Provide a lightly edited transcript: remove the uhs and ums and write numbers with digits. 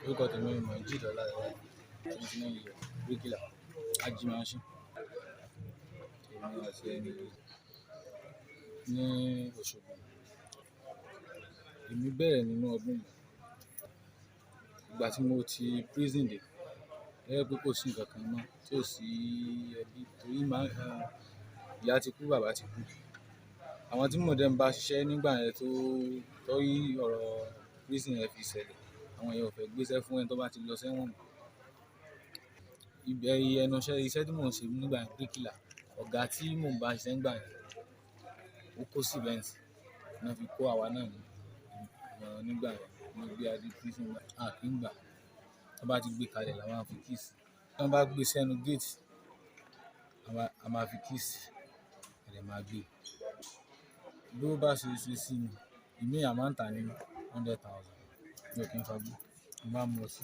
Orúkọ tèmi ni Mojeed 29 years, bíríkìlà, ajímáṣín. Èmi àti ẹni ní Òṣogbo. Èmi bẹ̀rẹ̀ nínú ọdún yìí. Ìgbà tí mo ti prison dé, pé kò sí nǹkan kan mọ́, tí ò sí ẹbí, torí ìyá ti kú, bàbá ti kú. Àwọn tí mo dẹ̀ ń bá ṣiṣẹ́ nígbà yẹn tó rí ọ̀rọ̀ prison yẹn fi ṣẹlẹ̀, àwọn yẹn ò fẹ́ gbéṣẹ́ fún ẹni tó bá ti lọ sẹ́wọ̀n mọ́. Ẹnu iṣẹ́ tí mò ń ṣe nígbà yẹn bíríkìlà, ọ̀gá tí mò ń bá ṣiṣẹ́ nígbà yẹn ó kó síbẹ̀ǹtì, náà fi kó àwa náà mọ́ nígbà yẹn. Wọ́n gbé adé prison gbà, a kì í gbà. Tí wọ́n bá ti gbé kalẹ̀, la máa fi kíìsì. Tí wọ́n bá gbé sẹ́nu géètì, a máa fi kíìsì, a dẹ̀ máa gbé. Bí ó bá ṣe sí ni, ìmí a máa ń tà ní 100,000. Mi ò kí ń fagbó, mo máa ń mu ọtí.